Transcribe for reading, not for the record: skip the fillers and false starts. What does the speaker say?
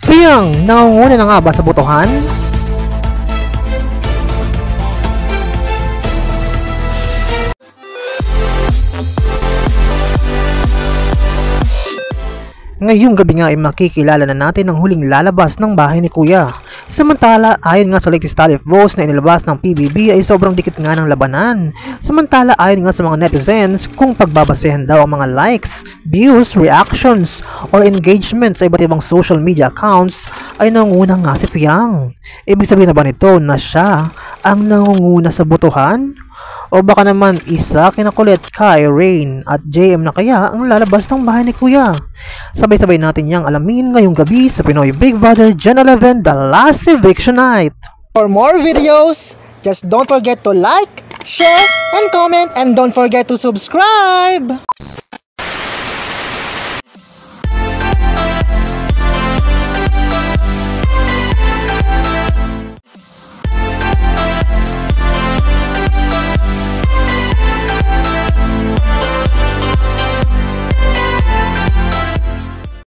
Piyang, nangunguna na nga ba sa botohan? Ngayong gabi nga ay makikilala na natin ang huling lalabas ng bahay ni Kuya. Samantala, ayon nga sa latest tally of votes na inilabas ng PBB ay sobrang dikit nga ng labanan. Samantala, ayon nga sa mga netizens, kung pagbabasehan daw ang mga likes, views, reactions, or engagement sa iba't ibang social media accounts, ay nangunguna nga si Piang. Ibig sabihin na ba nito na siya ang nangunguna sa botohan? O baka naman isa kinakulit kay Rain at JM na kaya ang lalabas ng bahay ni Kuya? Sabay-sabay natin yang alamin ngayong gabi sa Pinoy Big Brother Gen 11 The Last Eviction Night. For more videos, just don't forget to like, share, and comment, and don't forget to subscribe!